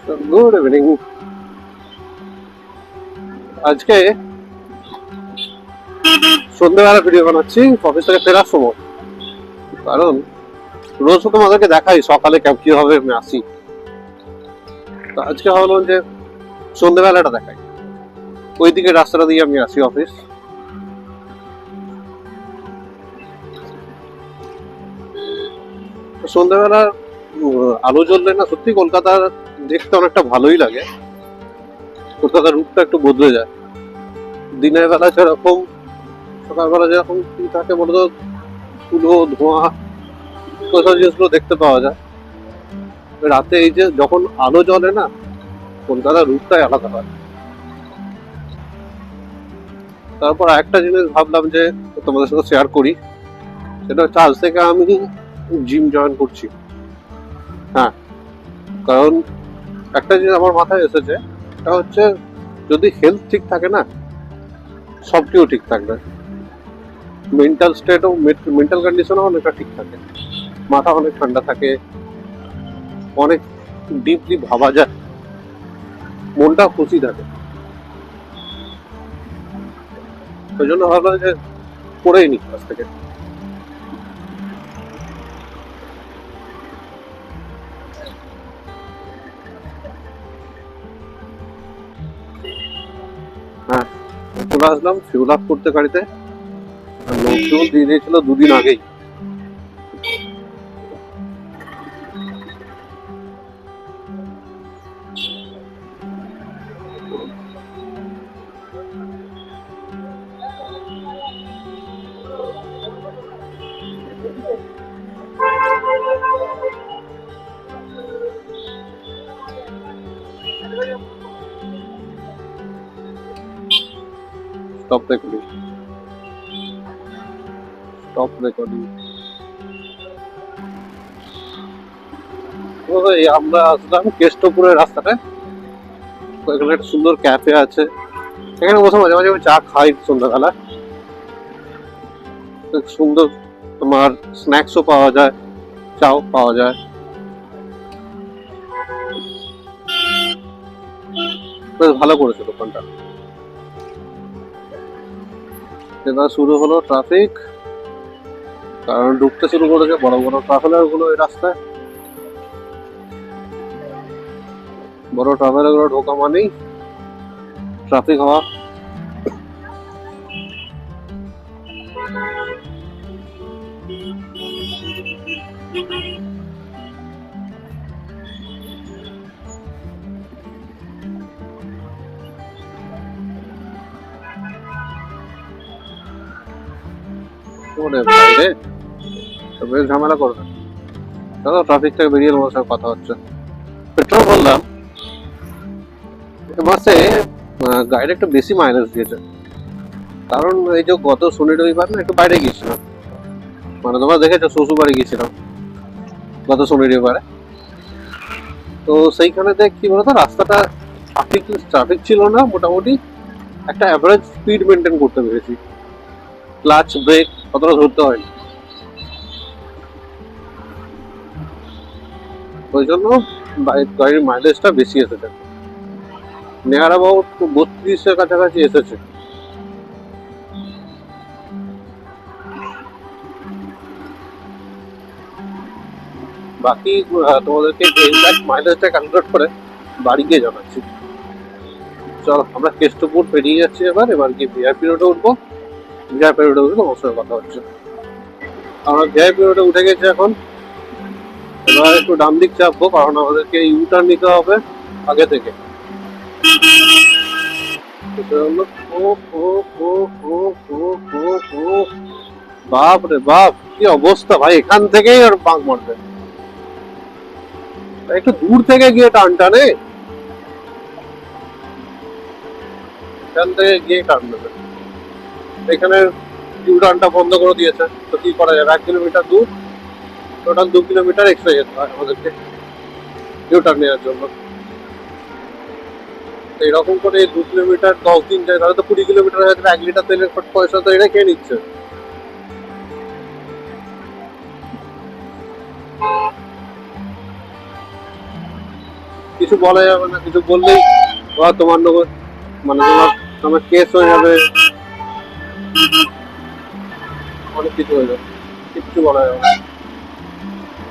Good evening. আজকে সন্ধ্যেবেলা video বানাচ্ছি অফিস থেকে ফেরার সময়, কারণ রোজ তো তোমাদেরকে দেখাই সকালে কিভাবে আমি আসি। তো আজকে ভাবলাম যে সন্ধ্যেবেলাটা দেখাই, ওই দিকে রাস্তাটা দিয়ে আমি আসি অফিস। সন্ধ্যেবেলা আলো জ্বললে না সত্যি কলকাতার দেখতে অনেকটা ভালোই লাগে। কলকাতার রূপটা একটু বদলে যায়। দিনের বেলা যেরকম, সকালবেলা যেরকম কি থাকে বলতো, ধুলো ধোঁয়া ওইসব জিনিসগুলো দেখতে পাওয়া যায়। রাতে এই যে যখন আলো জ্বলে না, কলকাতার রূপটাই আলাদা হয়। তারপর একটা জিনিস ভাবলাম যে তোমাদের সাথে শেয়ার করি, সেটা হচ্ছে আজ থেকে আমি জিম জয়েন করছি। হ্যাঁ, কারণ একটা জিনিস আমার মাথায় এসেছে, সেটা হচ্ছে যদি হেলথ ঠিক থাকে না, সব কিছু ঠিক থাকবে। মেন্টাল স্টেটও, মেন্টাল কন্ডিশনও অনেকটা ঠিক থাকে, মাথা অনেক ঠান্ডা থাকে, অনেক ডিপলি ভাবা যায়, মনটা খুশি থাকে। ওই জন্য ভাবলাম যে করেই নি আজ থেকে। হ্যাঁ, চলে আসলাম ফিউল আপ করতে গাড়িতে। লোকজন দিয়ে দিয়েছিল দুদিন আগেই। Stop recording, stop recording. আমরা আসলাম কেষ্টপুরের রাস্তাটায়। এখানে একটা সুন্দর ক্যাফে আছে, এখানে বসে মাঝে মাঝে আমি চা খাই সন্ধ্যাবেলা। সুন্দর তোমার স্ন্যাক্সও পাওয়া যায়, চাও পাওয়া যায়। বেশ ভালো করেছে দোকানটা। এবার শুরু হলো ট্রাফিক, কারণ ঢুকতে শুরু করেছে বড় বড় ট্রাভেলার গুলো এই রাস্তায়। বড় ট্রাভেলার গুলো ঢোকা মানেই ট্রাফিক হওয়া। বাইরে বেশ ঝামেলা করবে। দাদা ট্রাফিক থেকে বেরিয়ে তোমার সাথে কথা হচ্ছে। পেট্রোল বললাম মাসে গাড়িটা একটু বেশি মাইলেজ দিয়েছে, কারণ এই যে গত শনি রবিবার না একটু বাইরে গিয়েছিলাম, মানে তোমরা দেখেছো শ্বশুর বাড়ি গিয়েছিলাম গত শনি রবিবারে। তো সেইখানে দেখ কি বলতো, রাস্তাটা ট্রাফিক ছিল না, মোটামুটি একটা অ্যাভারেজ স্পিড মেনটেন করতে পেরেছি। ক্লাচ ব্রেক অতটা ধরতে হয়নি, ওই জন্য গাড়ির মাইলেজটা বেশি এসেছে। নেয়ার অ্যাবাউট 32-এর কাছাকাছি এসেছে। বাকি তোমাদেরকে এক্সাক্ট মাইলেজটা ক্যালকুলেট করে বাড়ি গিয়ে জানাচ্ছি। চলো আমরা কেষ্টপুর পেরিয়ে যাচ্ছি। এবার গিয়ে ভিআইপি রোডে উঠবো। ভিআইপি রোডে উঠে তোমার সঙ্গে কথা হচ্ছে। আমরা ভিআইপি রোডে উঠে গেছি এখন। এবার একটু ডান দিক চাপবো, কারণ আমাদেরকে ইউটার্ন নিতে হবে আগে থেকে। বাপ রে বাপ, কি অবস্থা ভাই, এখান থেকেই আর বাঁক মারবে। একটু দূর থেকে গিয়ে টান টানে, এখান থেকে গিয়ে টান নেবে। এখানে ইউটার্নটা বন্ধ করে দিয়েছে, তো কি করা যাবে, 1 কিলোমিটার দূর, টোটাল 2 কিলোমিটার এক্সট্রা যেতে হয় আমাদেরকে ইউটার্ন নেওয়ার জন্য। এরকম করে 2 কিলোমিটার 10 দিন যায়, তাহলে তো 20 কিলোমিটার হয়ে যাবে। 1 লিটার তেলের পয়সা তো এরা খেয়ে নিচ্ছে। কিছু বলা যাবে না, কিছু বললেই তোমার মানে তোমার কেস হয়ে যাবে, অনেক কিছু হয়ে যাবে, কিচ্ছু বলা যাবে না।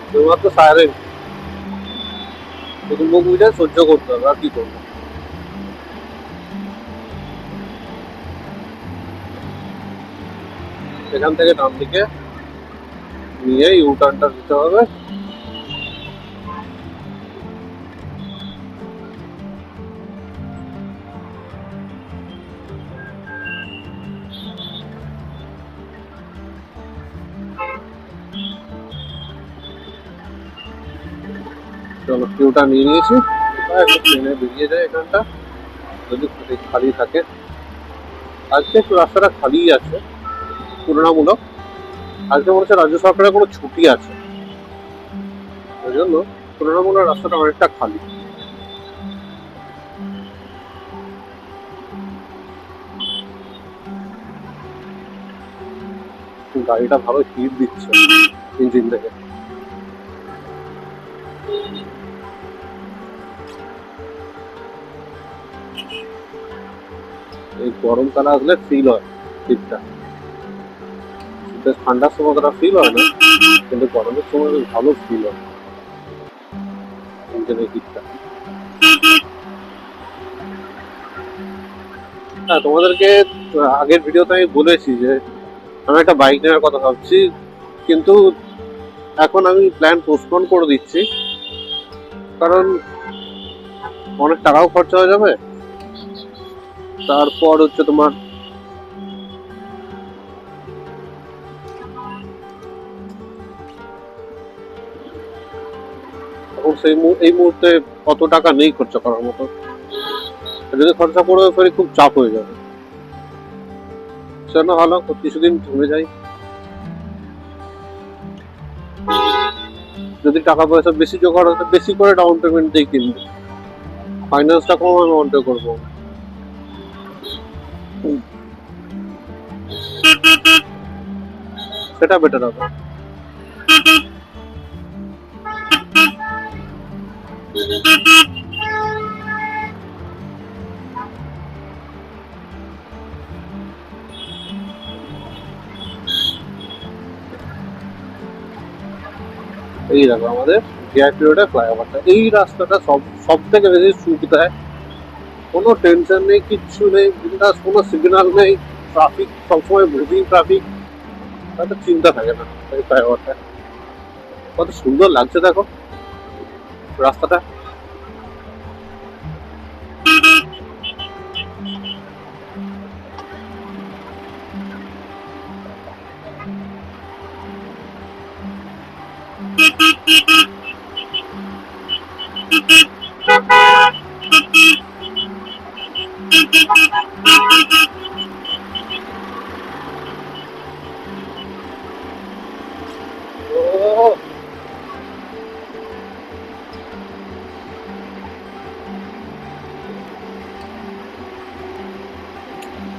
শুধুমাত্র সাইলেন্ট, শুধু মুখ বুঝে সহ্য করতে হবে, আর কি করবো। এখান থেকে ডান দিকে নিয়ে ইউটার্নটা দিতে হবে। চলো কিউটা নিয়ে নিয়েছি, একটু ট্রেনে বেরিয়ে যায় এখানটা, যদি খালি থাকে। আজকে একটু রাস্তাটা খালি আছে তুলনামূলক, আজকে মনে হচ্ছে রাজ্য সরকারের কোনো ছুটি আছে, ওই জন্য তুলনামূলক রাস্তাটা অনেকটা খালি। গাড়িটা ভালো হিট দিচ্ছে ইঞ্জিন থেকে। এই গরমকালে আসলে ফিল হয় হিটটা, ঠান্ডার সময় অতটা ফিল হয় না, কিন্তু গরমের সময় ভালো ফিল হয় ইঞ্জিনের হিটটা। হ্যাঁ, তোমাদেরকে আগের ভিডিওতে আমি বলেছি যে আমি একটা বাইক নেওয়ার কথা ভাবছি, কিন্তু এখন আমি প্ল্যান পোস্টপোন করে দিচ্ছি, কারণ অনেক টাকাও খরচা হয়ে যাবে। তারপর হচ্ছে তোমার এখন এই মুহূর্তে অত টাকা নেই খরচা করার মতো, যদি খরচা করে ফেরি খুব চাপ হয়ে যাবে। সেজন্য ভালো কিছুদিন থেমে যাই, যদি টাকা পয়সা বেশি জোগাড় হতে বেশি করে ডাউন পেমেন্ট দিয়ে কিনবো, ফাইন্যান্সটা কম অ্যামাউন্টে করবো, সেটা বেটার হবে। এই দেখো আমাদের জিআরপি রোডের ফ্লাইওভারটা, এই রাস্তাটা সব থেকে বেশি সুখ দেয়, কোনো টেনশন নেই, কিচ্ছু নেই, বিন্দাস, কোনো সিগন্যাল নেই, ট্রাফিক সবসময় মুভিং ট্রাফিক, তাতে চিন্তা থাকে না। এই ফ্লাইওভারটা কত সুন্দর লাগছে দেখো রাস্তাটা।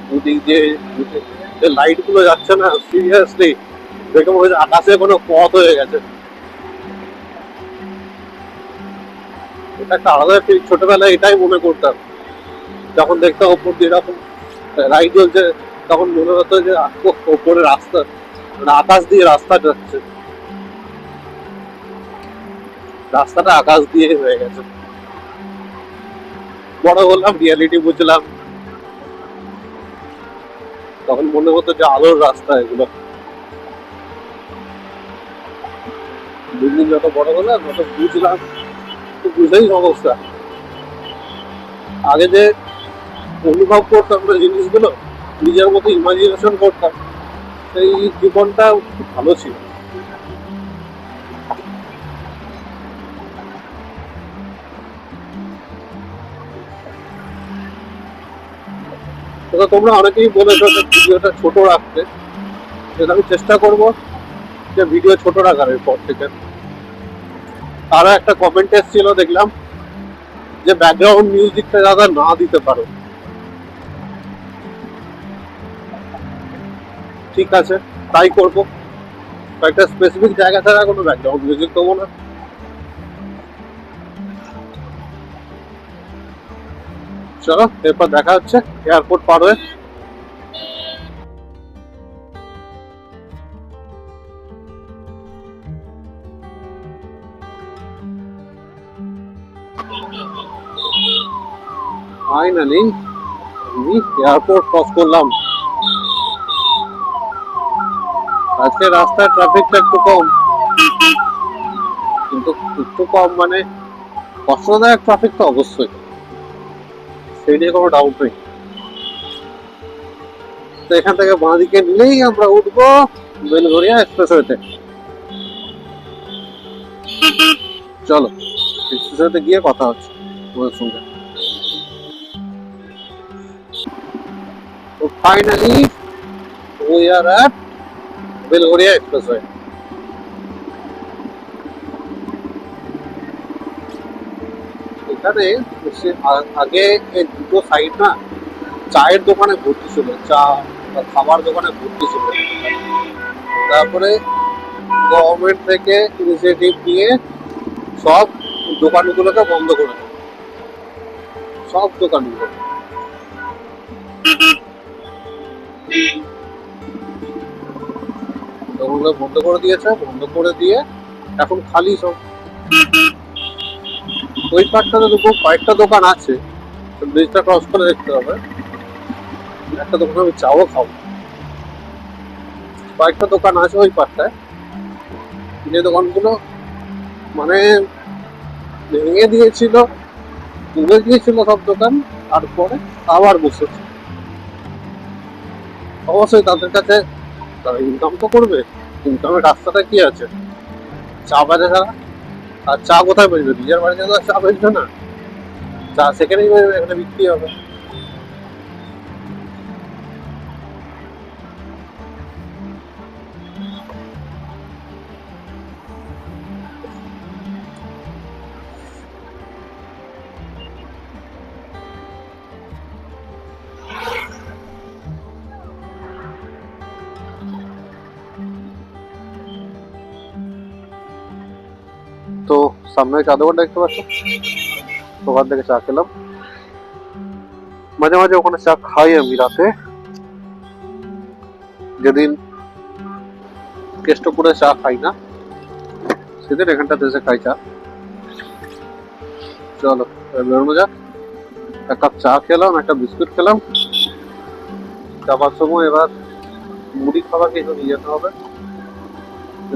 দুদিক দিয়ে লাইট গুলো যাচ্ছে না, সিরিয়াসলি দেখে মনে হচ্ছে আকাশে কোনো পথ হয়ে গেছে। এটা একটা আলাদা ফিল, ছোটবেলায় এটাই মনে করতাম যখন দেখতাম ওপর দিয়ে এরকম লাইট জ্বলছে, তখন মনে হতো যে ওপরে রাস্তা, মানে আকাশ দিয়ে রাস্তা যাচ্ছে, রাস্তাটা আকাশ দিয়ে হয়ে গেছে। বড় হলাম, রিয়ালিটি বুঝলাম, তখন মনে হতো যে আলোর রাস্তা এগুলো। দিন যত বড় হলাম তত বুঝলাম, বুঝেই সমস্যা। আগে যে অনুভব করতাম না জিনিসগুলো, নিজের মতো ইমাজিনেশন করতাম, সেই জীবনটা খুব ভালো ছিল। তোমরা অনেকেই বলেছো যে ভিডিওটা ছোট রাখতে, সেটা আমি চেষ্টা করবো যে ভিডিও ছোট রাখার পর থেকে। আরো একটা কমেন্ট এসেছিল দেখলাম যে ব্যাকগ্রাউন্ড মিউজিকটা যাতে না দিতে পারো, ঠিক আছে তাই করবো, একটা স্পেসিফিক জায়গা ছাড়া কোনো ব্যাকগ্রাউন্ড মিউজিক দেবো না। চলো এরপর দেখা হচ্ছে এয়ারপোর্ট পার হয়ে। ফাইনালি আমি এয়ারপোর্ট ক্রস করলাম। আজকে রাস্তায় ট্রাফিকটা একটু কম, কিন্তু একটু কম মানে কষ্টদায়ক ট্রাফিক তো অবশ্যই, সেই নিয়ে কোনো ডাউট নেই। তো এখান থেকে বাঁদিকে নিলেই আমরা উঠবো বেলঘরিয়া এক্সপ্রেসওয়েতে। চলো এক্সপ্রেসওয়েতে গিয়ে কথা হচ্ছে তোমাদের সঙ্গে। তো finally we are at Belgharia expressway. এখানে আগে এই দুটো সাইড না চায়ের দোকানে ভর্তি ছিল, চা বা খাবার দোকানে ভর্তি ছিল। তারপরে গভর্নমেন্ট থেকে ইনিশিয়েটিভ নিয়ে সব দোকানগুলোকে বন্ধ করে দেয়, সব দোকানগুলো দোকানগুলো বন্ধ করে দিয়েছে। বন্ধ করে দিয়ে এখন খালি সব। ওই পার্টটাতে দেখবো কয়েকটা দোকান আছে, ব্রিজটা ক্রস করে দেখতে হবে। একটা দোকান আমি চাও খাবো, কয়েকটা দোকান আছে ওই পার্টটায়, যে দোকানগুলো মানে ভেঙে দিয়েছিল, তুলে দিয়েছিল সব দোকান, তারপরে আবার বসেছে। অবশ্যই তাদের কাছে তারা ইনকাম তো করবে, ইনকামের রাস্তাটা কি আছে? চা বাজে ছাড়া। আর চা কোথায় বেচবে? নিজের বাড়িতে তো চা বেচবে না, চা সেখানেই বেচবে, এখানে বিক্রি হবে। তো সামনে চা দোকানটা দেখতে পাচ্ছ, ওখান থেকে চা খেলাম। মাঝে মাঝে ওখানে চা খাই আমি রাতে, যেদিন কেষ্টপুরে চা খাই না সেদিন এখানটাতে এসে খাই চা। চলো বেরোনো যাক। এক কাপ চা খেলাম, একটা বিস্কুট খেলাম, যাবার সময় এবার মুড়ি খাবার কিছু নিয়ে যেতে হবে,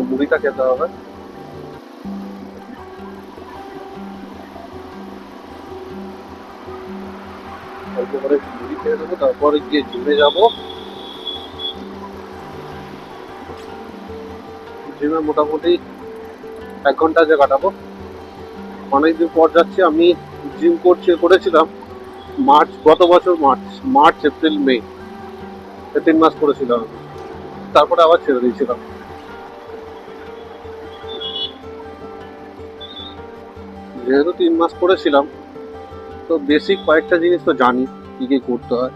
মুড়িটা খেতে হবে। অল্প করে মুড়ি খেয়ে নেবো, তারপরে গিয়ে জিমে যাবো। জিমে মোটামুটি 1 ঘন্টা যে কাটাবো। অনেকদিন পর যাচ্ছি আমি। জিম করেছিলাম গত বছর মার্চ এপ্রিল মে 3 মাস করেছিলাম আমি, তারপরে আবার ছেড়ে দিয়েছিলাম। যেহেতু 3 মাস করেছিলাম, তো বেসিক কয়েকটা জিনিস তো জানি কি কি করতে হয়।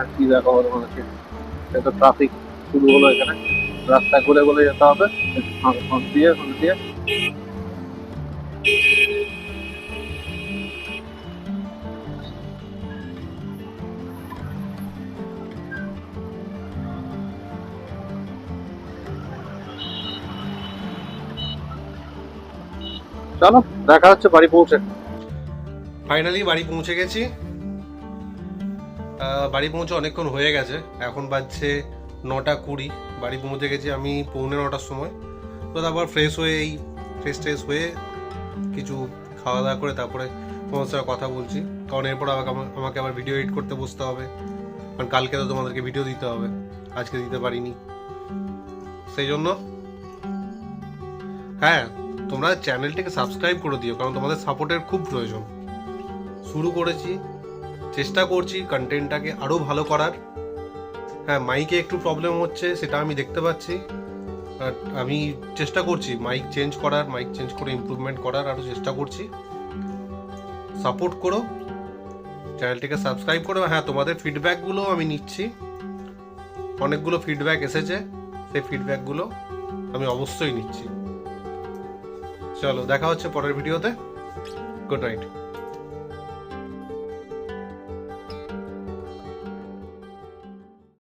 আর কি দেখা হলো মানুষকে, এত ট্রাফিক শুরু হলো এখানে, রাস্তা ঘুরে ঘুরে যেতে হবে ফ্রন্ট দিয়ে ফ্রন্ট দিয়ে। চলো দেখা হচ্ছে বাড়ি পৌঁছে। ফাইনালি বাড়ি পৌঁছে গেছি। বাড়ি পৌঁছে অনেকক্ষণ হয়ে গেছে, এখন বাজছে 9:20। বাড়ি পৌঁছে গেছি আমি 9:45 সময়। তো তারপর ফ্রেশ হয়ে কিছু খাওয়া দাওয়া করে তারপরে তোমার সাথে কথা বলছি, কারণ এরপর আমাকে আবার ভিডিও এডিট করতে বসতে হবে, কারণ কালকে তো তোমাদেরকে ভিডিও দিতে হবে, আজকে দিতে পারিনি। সেই জন্য হ্যাঁ, তোমরা চ্যানেলটিকে সাবস্ক্রাইব করে দিও, কারণ তোমাদের সাপোর্টের খুব প্রয়োজন। শুরু করেছি, চেষ্টা করছি কন্টেন্টটাকে আরও ভালো করার। হ্যাঁ, মাইকে একটু প্রবলেম হচ্ছে, সেটা আমি দেখতে পাচ্ছি, আর আমি চেষ্টা করছি মাইক চেঞ্জ করে ইমপ্রুভমেন্ট করার, আরও চেষ্টা করছি। সাপোর্ট করো, চ্যানেলটিকে সাবস্ক্রাইব করো। হ্যাঁ, তোমাদের ফিডব্যাকগুলো আমি নিচ্ছি, অনেকগুলো ফিডব্যাক এসেছে, সেই ফিডব্যাকগুলো আমি অবশ্যই নিচ্ছি। চলো, দেখা হচ্ছে পরের ভিডিওতে। Good night.